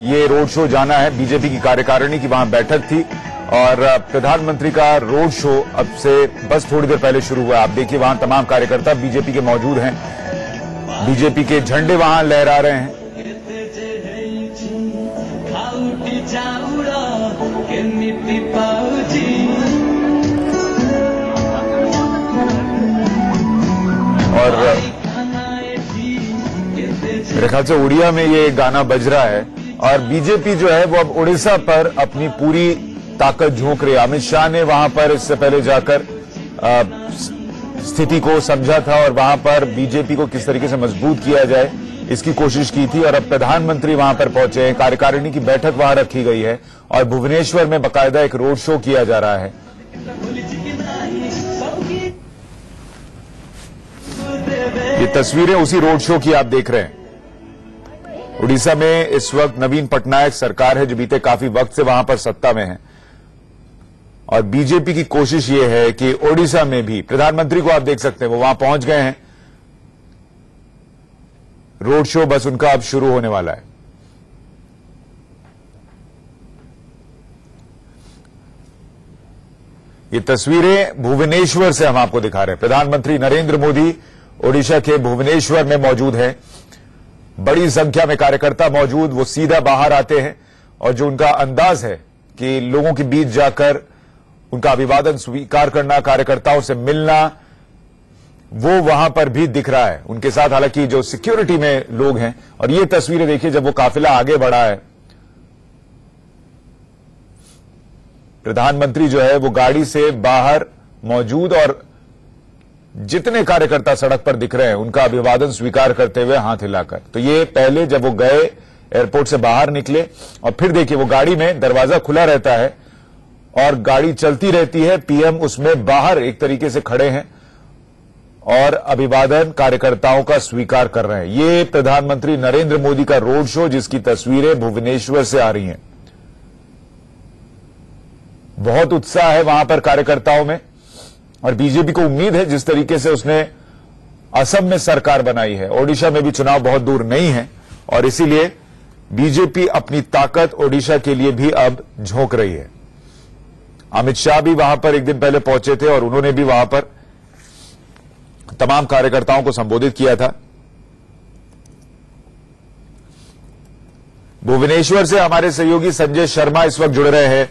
ये road show जाना है बीजेपी की कार्यकारिणी की, वहां बैठक थी और प्रधानमंत्री का रोड शो अब से बस थोड़ी देर पहले शुरू हुआ। आप देखिए वहां तमाम कार्यकर्ता बीजेपी के मौजूद हैं, बीजेपी के झंडे वहां लहरा रहे हैं। और मेरे ख्याल से उड़िया में ये गाना बज रहा है और बीजेपी जो है वो अब उड़ीसा पर अपनी पूरी ताकत झोंक रही है। अमित शाह ने वहां पर इससे पहले जाकर स्थिति को समझा था और वहां पर बीजेपी को किस तरीके से मजबूत किया जाए इसकी कोशिश की थी और अब प्रधानमंत्री वहां पर पहुंचे हैं। कार्यकारिणी की बैठक वहां रखी गई है और भुवनेश्वर में बाकायदा एक रोड शो किया जा रहा है। ये तस्वीरें उसी रोड शो की आप देख रहे हैं। उड़ीसा में इस वक्त नवीन पटनायक सरकार है जो बीते काफी वक्त से वहां पर सत्ता में है और बीजेपी की कोशिश ये है कि ओडिशा में भी प्रधानमंत्री को आप देख सकते हैं वो वहां पहुंच गए हैं। रोड शो बस उनका अब शुरू होने वाला है। ये तस्वीरें भुवनेश्वर से हम आपको दिखा रहे हैं। प्रधानमंत्री नरेंद्र मोदी ओडिशा के भुवनेश्वर में मौजूद हैं। बड़ी संख्या में कार्यकर्ता मौजूद, वो सीधा बाहर आते हैं और जो उनका अंदाज है कि लोगों के बीच जाकर उनका अभिवादन स्वीकार करना, कार्यकर्ताओं से मिलना, वो वहां पर भी दिख रहा है उनके साथ। हालांकि जो सिक्योरिटी में लोग हैं और ये तस्वीरें देखिए जब वो काफिला आगे बढ़ा है, प्रधानमंत्री जो है वो गाड़ी से बाहर मौजूद और जितने कार्यकर्ता सड़क पर दिख रहे हैं उनका अभिवादन स्वीकार करते हुए हाथ हिलाकर। तो ये पहले जब वो गए एयरपोर्ट से बाहर निकले और फिर देखिए वो गाड़ी में दरवाजा खुला रहता है और गाड़ी चलती रहती है, पीएम उसमें बाहर एक तरीके से खड़े हैं और अभिवादन कार्यकर्ताओं का स्वीकार कर रहे हैं। ये प्रधानमंत्री नरेंद्र मोदी का रोड शो जिसकी तस्वीरें भुवनेश्वर से आ रही हैं। बहुत उत्साह है वहां पर कार्यकर्ताओं में और बीजेपी को उम्मीद है जिस तरीके से उसने असम में सरकार बनाई है, ओडिशा में भी चुनाव बहुत दूर नहीं है और इसीलिए बीजेपी अपनी ताकत ओडिशा के लिए भी अब झोंक रही है। अमित शाह भी वहां पर एक दिन पहले पहुंचे थे और उन्होंने भी वहां पर तमाम कार्यकर्ताओं को संबोधित किया था। भुवनेश्वर से हमारे सहयोगी संजय शर्मा इस वक्त जुड़ रहे हैं।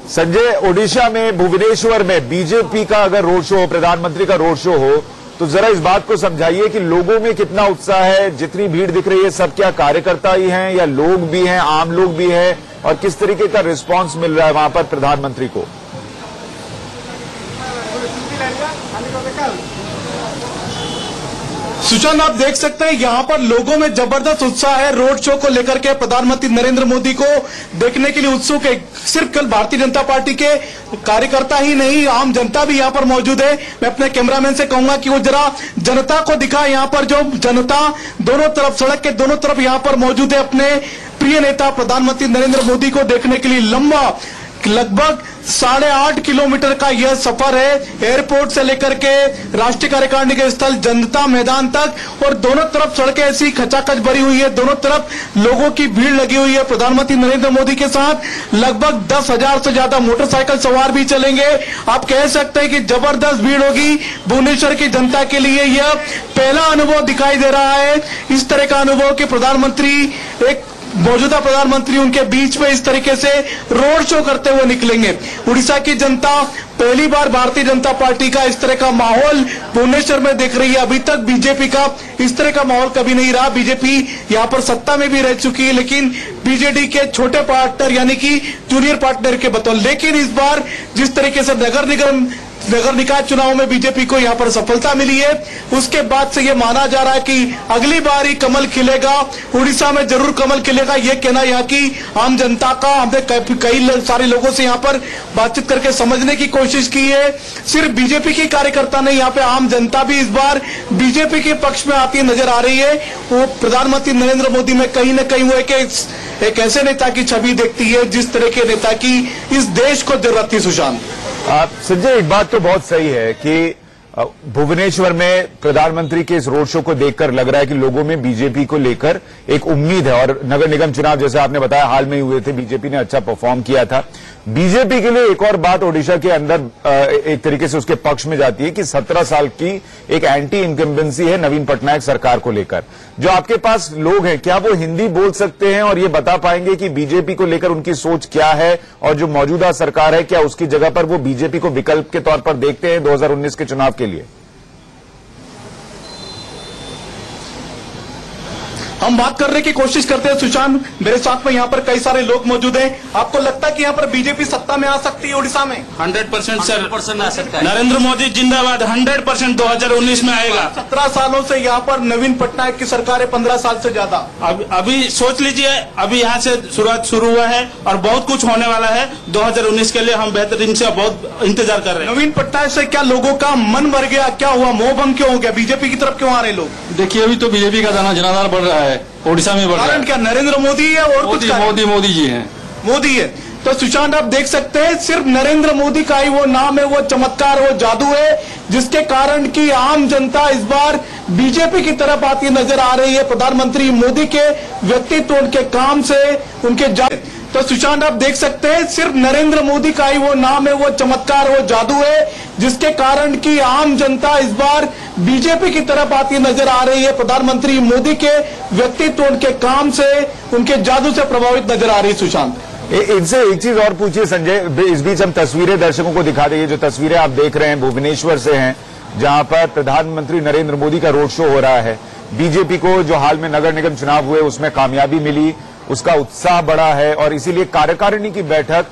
संजय, ओडिशा में भुवनेश्वर में बीजेपी का अगर रोड शो हो, प्रधानमंत्री का रोड शो हो, तो जरा इस बात को समझाइए कि लोगों में कितना उत्साह है। जितनी भीड़ दिख रही है सब क्या कार्यकर्ता ही हैं या लोग भी हैं, आम लोग भी हैं, और किस तरीके का रिस्पांस मिल रहा है वहां पर प्रधानमंत्री को? सुशांत, आप देख सकते हैं यहां पर लोगों में जबरदस्त उत्साह है रोड शो को लेकर के। प्रधानमंत्री नरेंद्र मोदी को देखने के लिए उत्सुक है। सिर्फ कल भारतीय जनता पार्टी के कार्यकर्ता ही नहीं, आम जनता भी यहां पर मौजूद है। मैं अपने कैमरामैन से कहूंगा कि वो जरा जनता को दिखाए। यहां पर जो जनता दोनों तरफ, सड़क के दोनों तरफ यहां पर मौजूद है अपने प्रिय नेता प्रधानमंत्री नरेंद्र मोदी को देखने के लिए। लंबा लगभग 8.5 किलोमीटर का यह सफर है एयरपोर्ट से लेकर के राष्ट्रीय कार्यकारिणी के स्थल जनता मैदान तक और दोनों तरफ सड़कें ऐसी खचाखच भरी हुई है, दोनों तरफ लोगों की भीड़ लगी हुई है। प्रधानमंत्री नरेंद्र मोदी के साथ लगभग 10,000 से ज्यादा मोटरसाइकिल सवार भी चलेंगे। आप कह सकते हैं कि जबरदस्त भीड़ होगी। भुवनेश्वर की जनता के लिए यह पहला अनुभव दिखाई दे रहा है, इस तरह का अनुभव कि प्रधानमंत्री, एक मौजूदा प्रधानमंत्री उनके बीच में इस तरीके से रोड शो करते हुए निकलेंगे। उड़ीसा की जनता पहली बार भारतीय जनता पार्टी का इस तरह का माहौल भुवनेश्वर में देख रही है। अभी तक बीजेपी का इस तरह का माहौल कभी नहीं रहा। बीजेपी यहां पर सत्ता में भी रह चुकी है लेकिन बीजेडी के छोटे पार्टनर यानी कि जूनियर पार्टनर के बतौर। लेकिन इस बार जिस तरीके से नगर निकाय चुनाव में बीजेपी को यहां पर सफलता मिली है, उसके बाद से यह माना जा रहा है कि अगली बार ही कमल खिलेगा, उड़ीसा में जरूर कमल खिलेगा। यह कहना यहाँ की आम जनता का। हमने कई सारे लोगों से यहाँ पर बातचीत करके समझने की कोशिश की है। सिर्फ बीजेपी के कार्यकर्ता नहीं, यहाँ पे आम जनता भी इस बार बीजेपी के पक्ष में आती नजर आ रही है। वो प्रधानमंत्री नरेंद्र मोदी में कहीं न कहीं वो एक ऐसे नेता की छवि देखती है जिस तरह के नेता की इस देश को जरूरत थी। सुशांत, संजय, एक बात तो बहुत सही है कि भुवनेश्वर में प्रधानमंत्री के इस रोड शो को देखकर लग रहा है कि लोगों में बीजेपी को लेकर एक उम्मीद है। और नगर निगम चुनाव जैसे आपने बताया हाल में ही हुए थे, बीजेपी ने अच्छा परफॉर्म किया था। बीजेपी के लिए एक और बात ओडिशा के अंदर एक तरीके से उसके पक्ष में जाती है कि 17 साल की एक एंटी इनकम्बेंसी है नवीन पटनायक सरकार को लेकर। जो आपके पास लोग हैं, क्या वो हिंदी बोल सकते हैं और ये बता पाएंगे कि बीजेपी को लेकर उनकी सोच क्या है, और जो मौजूदा सरकार है क्या उसकी जगह पर वो बीजेपी को विकल्प के तौर पर देखते हैं 2019 के चुनाव के लिए? हम बात करने की कोशिश करते हैं सुशांत, मेरे साथ में यहाँ पर कई सारे लोग मौजूद हैं। आपको लगता है कि यहाँ पर बीजेपी सत्ता में आ सकती है उड़ीसा में? 100% सर, 100% आ सकता है। नरेंद्र मोदी जिंदाबाद, 100% 2019 में आएगा। 17 सालों से यहाँ पर नवीन पटनायक की सरकार है, 15 साल से ज्यादा। अभी सोच लीजिए, अभी यहाँ से शुरुआत शुरू हुआ है और बहुत कुछ होने वाला है। 2019 के लिए हम बेहतरीन से बहुत इंतजार कर रहे हैं। नवीन पटनायक से क्या लोगों का मन भर गया? क्या हुआ, मोह भंग क्यों हो गया? बीजेपी की तरफ क्यों आ रहे लोग? देखिए अभी तो बीजेपी का जनाधार बढ़ रहा है, ओडिशा में बढ़ रहा है। कारण क्या? नरेंद्र मोदी है और कुछ मोदी जी हैं। मोदी है। तो सुशांत आप देख सकते हैं सिर्फ नरेंद्र मोदी का ही वो नाम है, वो चमत्कार, वो जादू है जिसके कारण की आम जनता इस बार बीजेपी की तरफ आती नजर आ रही है। प्रधानमंत्री मोदी के व्यक्तित्व, उनके काम से, उनके तो सुशांत आप देख सकते हैं सिर्फ नरेंद्र मोदी का ही वो नाम है, वो चमत्कार, वो जादू है जिसके कारण की आम जनता इस बार बीजेपी की तरफ आती नजर आ रही है। प्रधानमंत्री मोदी के व्यक्तित्व, उनके काम से, उनके जादू से प्रभावित नजर आ रही है। सुशांत इनसे एक चीज और पूछिए संजय, इस बीच हम तस्वीरें दर्शकों को दिखा देंगे। जो तस्वीरें आप देख रहे हैं भुवनेश्वर से हैं, जहां पर प्रधानमंत्री नरेंद्र मोदी का रोड शो हो रहा है। बीजेपी को जो हाल में नगर निगम चुनाव हुए उसमें कामयाबी मिली, उसका उत्साह बढ़ा है और इसीलिए कार्यकारिणी की बैठक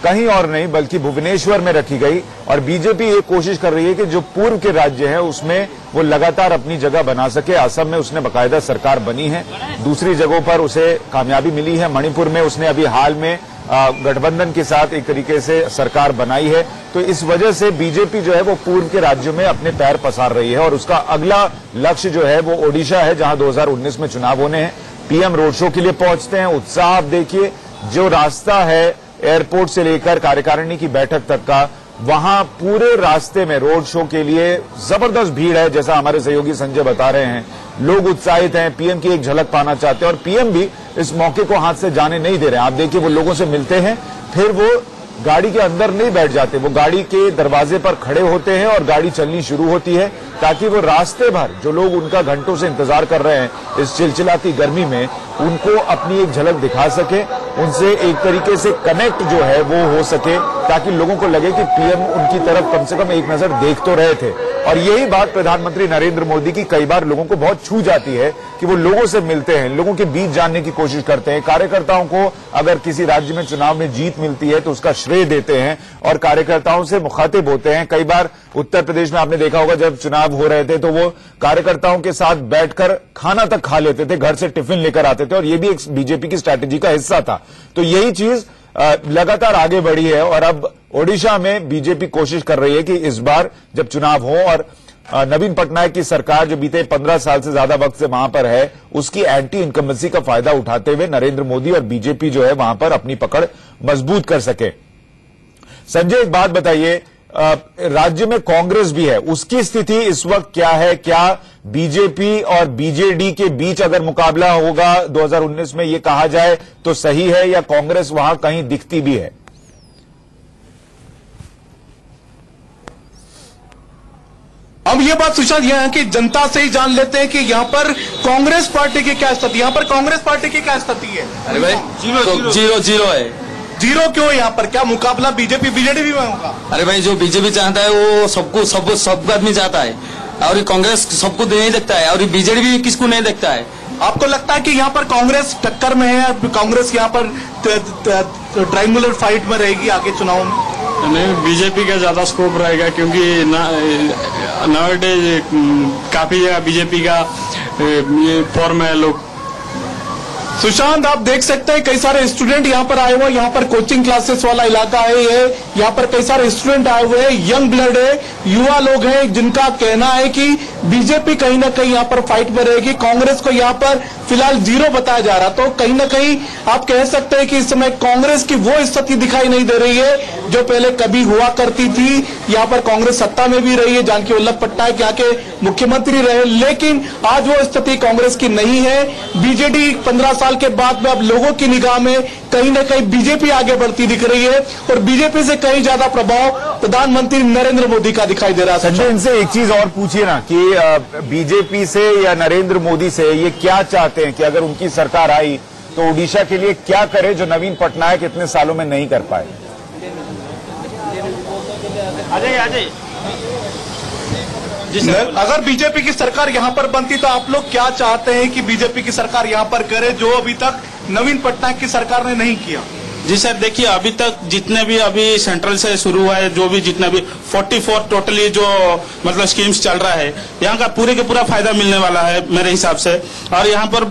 कहीं और नहीं बल्कि भुवनेश्वर में रखी गई। और बीजेपी ये कोशिश कर रही है कि जो पूर्व के राज्य हैं उसमें वो लगातार अपनी जगह बना सके। असम में उसने बाकायदा सरकार बनी है, दूसरी जगहों पर उसे कामयाबी मिली है। मणिपुर में उसने अभी हाल में गठबंधन के साथ एक तरीके से सरकार बनाई है। तो इस वजह से बीजेपी जो है वो पूर्व के राज्यों में अपने पैर पसार रही है और उसका अगला लक्ष्य जो है वो ओडिशा है, जहां 2019 में चुनाव होने हैं। पीएम रोड शो के लिए पहुंचते हैं। उत्साह आप देखिए, जो रास्ता है एयरपोर्ट से लेकर कार्यकारिणी की बैठक तक का, वहां पूरे रास्ते में रोड शो के लिए जबरदस्त भीड़ है। जैसा हमारे सहयोगी संजय बता रहे हैं, लोग उत्साहित हैं, पीएम की एक झलक पाना चाहते हैं और पीएम भी इस मौके को हाथ से जाने नहीं दे रहे हैं। आप देखिए, वो लोगों से मिलते हैं, फिर वो गाड़ी के अंदर नहीं बैठ जाते, वो गाड़ी के दरवाजे पर खड़े होते हैं और गाड़ी चलनी शुरू होती है ताकि वो रास्ते भर जो लोग उनका घंटों से इंतजार कर रहे हैं इस चिलचिलाती गर्मी में, उनको अपनी एक झलक दिखा सके, उनसे एक तरीके से कनेक्ट जो है वो हो सके, ताकि लोगों को लगे कि पीएम उनकी तरफ कम से कम एक नजर देख तो रहे थे। और यही बात प्रधानमंत्री नरेंद्र मोदी की कई बार लोगों को बहुत छू जाती है कि वो लोगों से मिलते हैं, लोगों के बीच जानने की कोशिश करते हैं। कार्यकर्ताओं को अगर किसी राज्य में चुनाव में जीत मिलती है तो उसका श्रेय देते हैं और कार्यकर्ताओं से मुखातिब होते हैं। कई बार उत्तर प्रदेश में आपने देखा होगा, जब चुनाव हो रहे थे तो वो कार्यकर्ताओं के साथ बैठकर खाना तक खा लेते थे, घर से टिफिन लेकर आते थे और ये भी एक बीजेपी की स्ट्रैटेजी का हिस्सा था। तो यही चीज लगातार आगे बढ़ी है और अब ओडिशा में बीजेपी कोशिश कर रही है कि इस बार जब चुनाव हो और नवीन पटनायक की सरकार जो बीते 15 साल से ज्यादा वक्त से वहां पर है, उसकी एंटी इनकम्बेंसी का फायदा उठाते हुए नरेंद्र मोदी और बीजेपी जो है वहां पर अपनी पकड़ मजबूत कर सके। संजय, एक बात बताइए, राज्य में कांग्रेस भी है, उसकी स्थिति इस वक्त क्या है? क्या बीजेपी और बीजेडी के बीच अगर मुकाबला होगा 2019 में, ये कहा जाए तो सही है, या कांग्रेस वहां कहीं दिखती भी है? अब ये बात सुशांत यहाँ की जनता से ही जान लेते हैं कि यहाँ पर कांग्रेस पार्टी की क्या स्थिति, यहाँ पर कांग्रेस पार्टी की क्या स्थिति है? अरे भाई जीरो है। जीरो क्यों? यहाँ पर क्या मुकाबला बीजेपी बीजेडी भी में होगा? अरे भाई, जो बीजेपी चाहता है वो सबको सब आदमी चाहता है और ये कांग्रेस सबको नहीं देखता है और बीजेडी भी किसको नहीं देखता है। आपको लगता है कि यहाँ पर कांग्रेस टक्कर में है? कांग्रेस यहाँ पर ट्रायंगुलर फाइट में रहेगी आगे चुनाव में? नहीं, बीजेपी का ज्यादा स्कोप रहेगा क्योंकि नाउडेज काफी जगह बीजेपी का ये फॉर्म है लोग। सुशांत, आप देख सकते हैं कई सारे स्टूडेंट यहाँ पर आए हुए हैं। यहाँ पर कोचिंग क्लासेस वाला इलाका है ये। यहाँ पर कई सारे स्टूडेंट आए हुए हैं, यंग ब्लड है, युवा लोग हैं, जिनका कहना है कि बीजेपी कहीं ना कहीं यहाँ पर फाइट में रहेगी। कांग्रेस को यहाँ पर फिलहाल 0 बताया जा रहा। तो कहीं ना कहीं आप कह सकते हैं कि इस समय कांग्रेस की वो स्थिति दिखाई नहीं दे रही है जो पहले कभी हुआ करती थी। यहाँ पर कांग्रेस सत्ता में भी रही है, जानकी वल्लभ पट्टनायक यहाँ के मुख्यमंत्री रहे, लेकिन आज वो स्थिति कांग्रेस की नहीं है। बीजेडी 15 साल के बाद में अब लोगों की निगाह में कहीं ना कहीं बीजेपी आगे बढ़ती दिख रही है और बीजेपी से कहीं ज्यादा प्रभाव प्रधानमंत्री नरेंद्र मोदी का दिखाई दे रहा है। संजय, इनसे एक चीज और पूछिए ना कि बीजेपी से या नरेंद्र मोदी से ये क्या चाहते हैं कि अगर उनकी सरकार आई तो ओडिशा के लिए क्या करे जो नवीन पटनायक इतने सालों में नहीं कर पाए? अजय अगर बीजेपी की सरकार यहाँ पर बनती तो आप लोग क्या चाहते हैं कि बीजेपी की सरकार यहाँ पर करे जो अभी तक नवीन पटनायक की सरकार ने नहीं किया? जी सर, देखिए अभी तक जितने भी अभी सेंट्रल से शुरू हुआ है, जो भी जितना भी 44 टोटली जो मतलब स्कीम्स चल रहा है, यहाँ का पूरे के पूरा फायदा मिलने वाला है मेरे हिसाब से। और यहाँ पर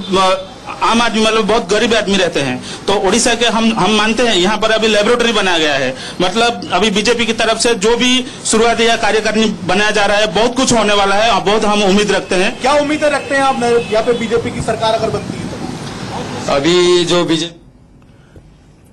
आम आदमी मतलब बहुत गरीब आदमी रहते हैं, तो ओडिशा के हम मानते हैं यहाँ पर अभी लेबोरेटरी बनाया गया है। मतलब अभी बीजेपी की तरफ से जो भी शुरुआती या कार्यकारिणी बनाया जा रहा है, बहुत कुछ होने वाला है और बहुत हम उम्मीद रखते हैं। क्या उम्मीदें रखते हैं आप यहाँ पे बीजेपी की सरकार अगर बनती है तो? अभी जो बीजेपी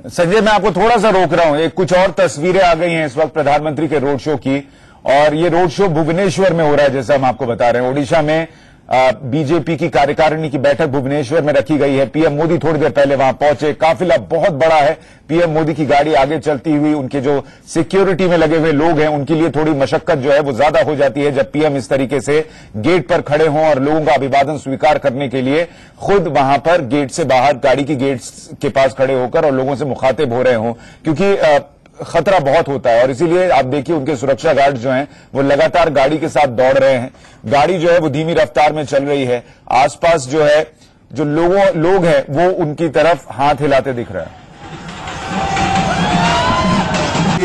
संजय, मैं आपको थोड़ा सा रोक रहा हूं। एक कुछ और तस्वीरें आ गई हैं इस वक्त प्रधानमंत्री के रोड शो की, और ये रोड शो भुवनेश्वर में हो रहा है जैसा हम आपको बता रहे हैं। ओडिशा में बीजेपी की कार्यकारिणी की बैठक भुवनेश्वर में रखी गई है। पीएम मोदी थोड़ी देर पहले वहां पहुंचे। काफिला बहुत बड़ा है। पीएम मोदी की गाड़ी आगे चलती हुई, उनके जो सिक्योरिटी में लगे हुए लोग हैं उनके लिए थोड़ी मशक्कत जो है वो ज्यादा हो जाती है जब पीएम इस तरीके से गेट पर खड़े हों और लोगों का अभिवादन स्वीकार करने के लिए खुद वहां पर गेट से बाहर, गाड़ी की गेट के पास खड़े होकर और लोगों से मुखातिब हो रहे हों, क्योंकि खतरा बहुत होता है। और इसीलिए आप देखिए उनके सुरक्षा गार्ड जो हैं वो लगातार गाड़ी के साथ दौड़ रहे हैं। गाड़ी जो है वो धीमी रफ्तार में चल रही है। आसपास जो है जो लोग हैं वो उनकी तरफ हाथ हिलाते दिख रहे हैं।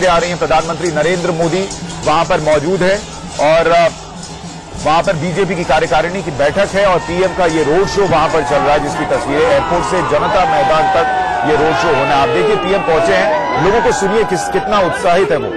आ रही हैं, प्रधानमंत्री नरेंद्र मोदी वहां पर मौजूद है और वहां पर बीजेपी की कार्यकारिणी की बैठक है और पीएम का ये रोड शो वहां पर चल रहा है, जिसकी तस्वीरें एयरपोर्ट से जनता मैदान तक ये रोड शो होना। आप देखिए पीएम पहुंचे हैं, लोगों को सुनिए कितना उत्साहित है वो।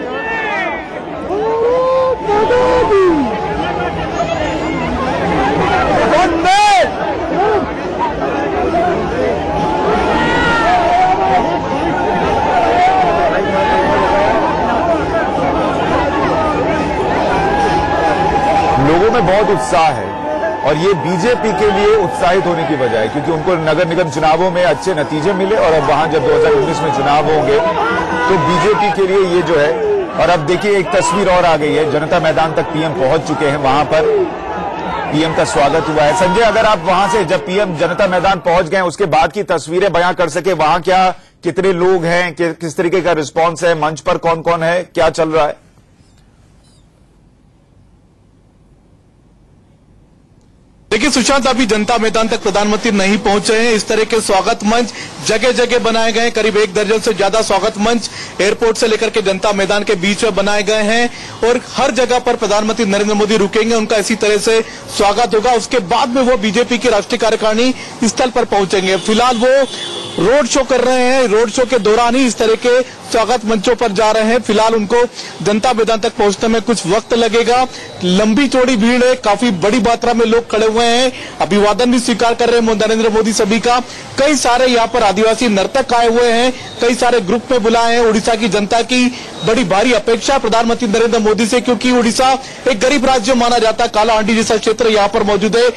लोगों में बहुत उत्साह है और ये बीजेपी के लिए उत्साहित होने की वजह है क्योंकि उनको नगर निगम चुनावों में अच्छे नतीजे मिले और अब वहां जब 2019 में चुनाव होंगे तो बीजेपी के लिए ये जो है। और अब देखिए एक तस्वीर और आ गई है, जनता मैदान तक पीएम पहुंच चुके हैं, वहां पर पीएम का स्वागत हुआ है। संजय, अगर आप वहां से जब पीएम जनता मैदान पहुंच गए उसके बाद की तस्वीरें बयां कर सके, वहां क्या कितने लोग हैं, किस तरीके का रिस्पॉन्स है, मंच पर कौन कौन है, क्या चल रहा है? देखिए सुशांत, अभी जनता मैदान तक प्रधानमंत्री नहीं पहुंचे हैं। इस तरह के स्वागत मंच जगह जगह बनाए गए हैं। करीब 1 दर्जन से ज्यादा स्वागत मंच एयरपोर्ट से लेकर के जनता मैदान के बीच में बनाए गए हैं और हर जगह पर प्रधानमंत्री नरेंद्र मोदी रुकेंगे, उनका इसी तरह से स्वागत होगा। उसके बाद में वो बीजेपी की राष्ट्रीय कार्यकारिणी स्थल पर पहुंचेंगे। फिलहाल वो रोड शो कर रहे हैं, रोड शो के दौरान ही इस तरह के स्वागत मंचों पर जा रहे हैं। फिलहाल उनको जनता मैदान तक पहुंचने में कुछ वक्त लगेगा। लंबी चौड़ी भीड़ है, काफी बड़ी मात्रा में लोग खड़े हुए हैं, अभिवादन भी स्वीकार कर रहे हैं नरेंद्र मोदी सभी का। कई सारे यहाँ पर आदिवासी नर्तक आए हुए हैं, कई सारे ग्रुप में बुलाए हैं। उड़ीसा की जनता की बड़ी भारी अपेक्षा प्रधानमंत्री नरेंद्र मोदी से, क्योंकि उड़ीसा एक गरीब राज्य माना जाता है। काला हांडी जैसा क्षेत्र यहाँ पर मौजूद है,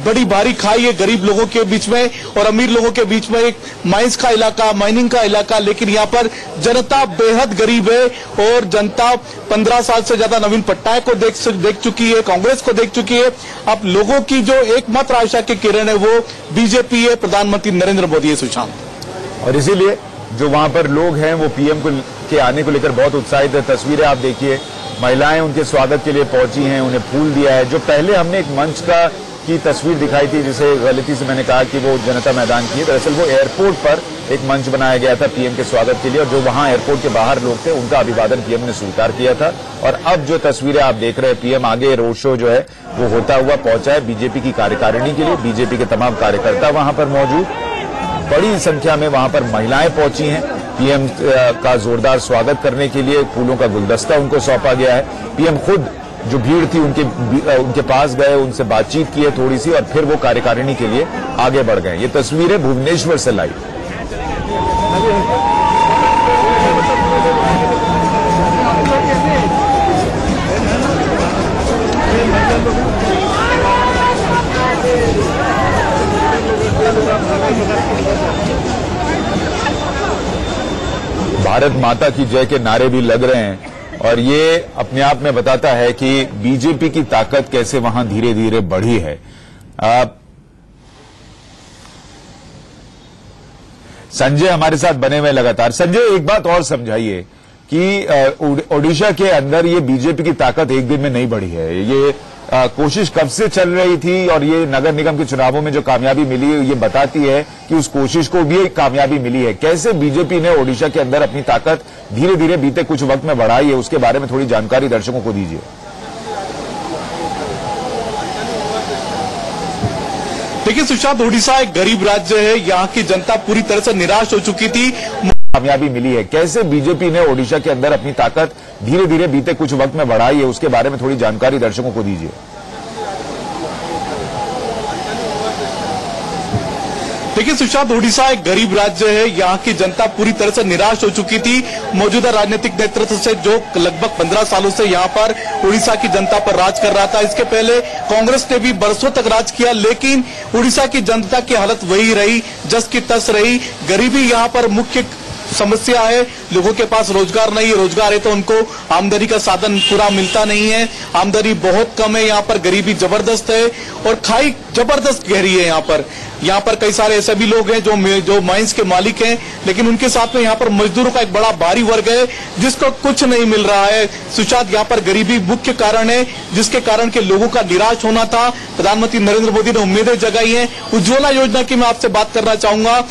बड़ी भारी खाई है गरीब लोगों के बीच में और अमीर लोगों के बीच में, एक माइंस का इलाका, माइनिंग का इलाका, लेकिन यहाँ पर जनता बेहद गरीब है और जनता 15 साल से ज्यादा नवीन पटनायक को देख चुकी है, कांग्रेस को देख चुकी है। अब लोगों की जो एकमात्र आशा की किरण है वो बीजेपी है, प्रधानमंत्री नरेंद्र मोदी है। सुशांत, और इसीलिए जो वहां पर लोग हैं वो पीएम के आने को लेकर बहुत उत्साहित है। तस्वीरें आप देखिए, महिलाएं उनके स्वागत के लिए पहुंची हैं, उन्हें फूल दिया है। जो पहले हमने एक मंच की तस्वीर दिखाई थी जिसे गलती से मैंने कहा कि वो जनता मैदान की है, दरअसल वो एयरपोर्ट पर एक मंच बनाया गया था पीएम के स्वागत के लिए और जो वहां एयरपोर्ट के बाहर लोग थे उनका अभिवादन पीएम ने स्वीकार किया था। और अब जो तस्वीरें आप देख रहे हैं, पीएम आगे रोड शो जो है वो होता हुआ पहुंचा है बीजेपी की कार्यकारिणी के लिए। बीजेपी के तमाम कार्यकर्ता वहां पर मौजूद, बड़ी संख्या में वहां पर महिलाएं पहुंची हैं। पीएम का जोरदार स्वागत करने के लिए फूलों का गुलदस्ता उनको सौंपा गया है। पीएम खुद जो भीड़ थी उनके पास गए, उनसे बातचीत की है थोड़ी सी और फिर वो कार्यकारिणी के लिए आगे बढ़ गए। ये तस्वीरें भुवनेश्वर से लाई। भारत माता की जय के नारे भी लग रहे हैं और ये अपने आप में बताता है कि बीजेपी की ताकत कैसे वहां धीरे धीरे बढ़ी है। संजय हमारे साथ बने हुए लगातार। संजय, एक बात और समझाइए कि ओडिशा के अंदर ये बीजेपी की ताकत एक दिन में नहीं बढ़ी है। ये कोशिश कब से चल रही थी और ये नगर निगम के चुनावों में जो कामयाबी मिली ये बताती है कि उस कोशिश को भी एक कामयाबी मिली है। कैसे बीजेपी ने ओडिशा के अंदर अपनी ताकत धीरे धीरे बीते कुछ वक्त में बढ़ाई है, उसके बारे में थोड़ी जानकारी दर्शकों को दीजिए। देखिए सुशांत, ओडिशा एक गरीब राज्य है, यहाँ की जनता पूरी तरह से निराश हो चुकी थी। कामयाबी मिली है, कैसे बीजेपी ने ओडिशा के अंदर अपनी ताकत धीरे धीरे बीते कुछ वक्त में बढ़ाई है, उसके बारे में थोड़ी जानकारी दर्शकों को दीजिए। देखिए सुशांत, ओडिशा एक गरीब राज्य है, यहाँ की जनता पूरी तरह से निराश हो चुकी थी मौजूदा राजनीतिक नेतृत्व से, जो लगभग 15 सालों से यहाँ पर ओडिशा की जनता पर राज कर रहा था। इसके पहले कांग्रेस ने भी बरसों तक राज किया, लेकिन ओडिशा की जनता की हालत वही रही, जस की तस रही। गरीबी यहाँ पर मुख्य समस्या है। लोगों के पास रोजगार नहीं है, रोजगार है तो उनको आमदनी का साधन पूरा मिलता नहीं है, आमदनी बहुत कम है। यहाँ पर गरीबी जबरदस्त है और खाई जबरदस्त गहरी है। यहाँ पर कई सारे ऐसे भी लोग हैं जो माइंस के मालिक हैं, लेकिन उनके साथ में यहाँ पर मजदूरों का एक बड़ा भारी वर्ग है जिसको कुछ नहीं मिल रहा है। सुशांत, यहाँ पर गरीबी मुख्य कारण है, जिसके कारण के लोगों का निराश होना था। प्रधानमंत्री नरेंद्र मोदी ने उम्मीदें जगाई हैं। उज्ज्वला योजना की मैं आपसे बात करना चाहूंगा।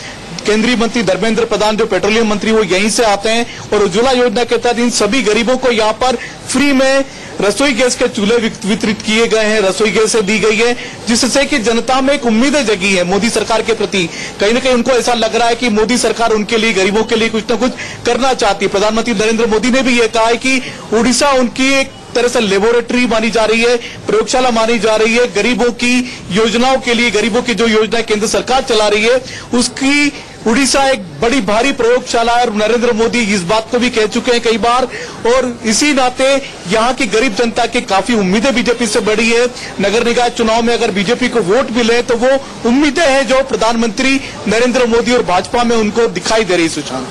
केंद्रीय मंत्री धर्मेंद्र प्रधान, जो पेट्रोलियम मंत्री, वो यहीं से आते हैं और उज्ज्वला योजना के तहत इन सभी गरीबों को यहाँ पर फ्री में रसोई गैस के चूल्हे वितरित किए गए हैं, रसोई गैस दी गई है, जिससे कि जनता में एक उम्मीदें जगी है मोदी सरकार के प्रति। कहीं न कहीं उनको ऐसा लग रहा है कि मोदी सरकार उनके लिए, गरीबों के लिए कुछ न कुछ करना चाहती है। प्रधानमंत्री नरेंद्र मोदी ने भी ये कहा है कि उड़ीसा उनकी एक तरह से लेबोरेटरी मानी जा रही है, प्रयोगशाला मानी जा रही है गरीबों की योजनाओं के लिए। गरीबों की जो योजना केंद्र सरकार चला रही है उसकी उड़ीसा एक बड़ी भारी प्रयोगशाला है और नरेंद्र मोदी इस बात को भी कह चुके हैं कई बार। और इसी नाते यहाँ की गरीब जनता की काफी उम्मीदें बीजेपी से बढ़ी है। नगर निकाय चुनाव में अगर बीजेपी को वोट मिले तो वो उम्मीदें हैं जो प्रधानमंत्री नरेंद्र मोदी और भाजपा में उनको दिखाई दे रही। सुशांत,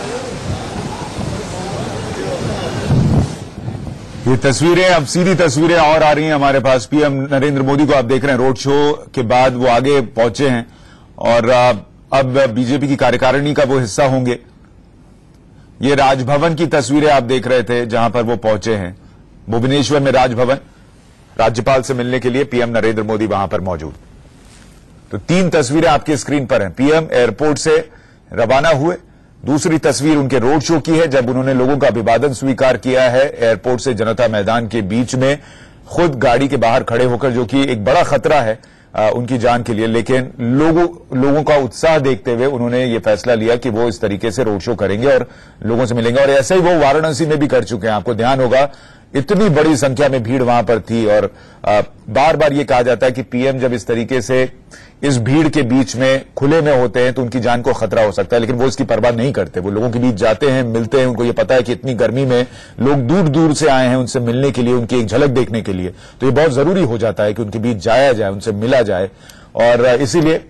ये तस्वीरें, अब सीधी तस्वीरें और आ रही हैं हमारे पास। पीएम नरेंद्र मोदी को आप देख रहे हैं, रोड शो के बाद वो आगे पहुंचे हैं और अब बीजेपी की कार्यकारिणी का वो हिस्सा होंगे। ये राजभवन की तस्वीरें आप देख रहे थे जहां पर वो पहुंचे हैं। भुवनेश्वर में राजभवन, राज्यपाल से मिलने के लिए पीएम नरेंद्र मोदी वहां पर मौजूद। तो 3 तस्वीरें आपकी स्क्रीन पर हैं। पीएम एयरपोर्ट से रवाना हुए, दूसरी तस्वीर उनके रोड शो की है जब उन्होंने लोगों का अभिवादन स्वीकार किया है एयरपोर्ट से जनता मैदान के बीच में, खुद गाड़ी के बाहर खड़े होकर, जो कि एक बड़ा खतरा है उनकी जान के लिए। लेकिन लोगों का उत्साह देखते हुए उन्होंने ये फैसला लिया कि वो इस तरीके से रोड शो करेंगे और लोगों से मिलेंगे। और ऐसे ही वो वाराणसी में भी कर चुके हैं। आपको ध्यान होगा इतनी बड़ी संख्या में भीड़ वहां पर थी और बार बार ये कहा जाता है कि पीएम जब इस तरीके से इस भीड़ के बीच में खुले में होते हैं तो उनकी जान को खतरा हो सकता है, लेकिन वो इसकी परवाह नहीं करते। वो लोगों के बीच जाते हैं, मिलते हैं। उनको ये पता है कि इतनी गर्मी में लोग दूर दूर से आए हैं उनसे मिलने के लिए, उनकी एक झलक देखने के लिए, तो ये बहुत जरूरी हो जाता है कि उनके बीच जाया जाए, उनसे मिला जाए। और इसीलिए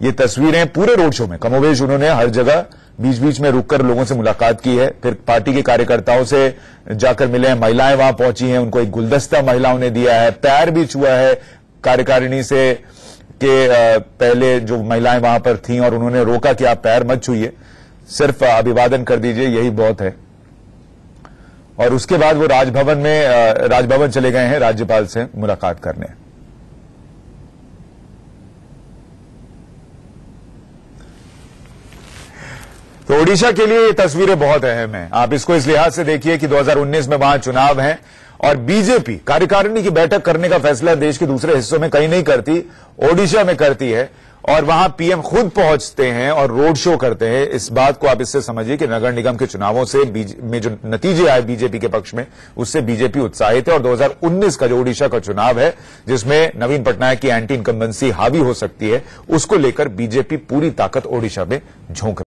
ये तस्वीरें पूरे रोड शो में कमोवेश उन्होंने हर जगह बीच बीच में रुककर लोगों से मुलाकात की है। फिर पार्टी के कार्यकर्ताओं से जाकर मिले हैं, महिलाएं वहां पहुंची हैं, उनको एक गुलदस्ता महिलाओं ने दिया है, पैर भी छुआ है कार्यकारिणी से के पहले जो महिलाएं वहां पर थीं और उन्होंने रोका कि आप पैर मत छुइए, सिर्फ अभिवादन कर दीजिए, यही बहुत है। और उसके बाद वो राजभवन चले गए हैं राज्यपाल से मुलाकात करने। तो ओडिशा के लिए ये तस्वीरें बहुत अहम हैं। आप इसको इस लिहाज से देखिए कि 2019 में वहां चुनाव हैं और बीजेपी कार्यकारिणी की बैठक करने का फैसला देश के दूसरे हिस्सों में कहीं नहीं करती, ओडिशा में करती है। और वहां पीएम खुद पहुंचते हैं और रोड शो करते हैं। इस बात को आप इससे समझिए कि नगर निगम के चुनावों से में जो नतीजे आए बीजेपी के पक्ष में, उससे बीजेपी उत्साहित है। और 2019 का जो ओडिशा का चुनाव है, जिसमें नवीन पटनायक की एंटी इनकम्बेंसी हावी हो सकती है, उसको लेकर बीजेपी पूरी ताकत ओडिशा में झोंक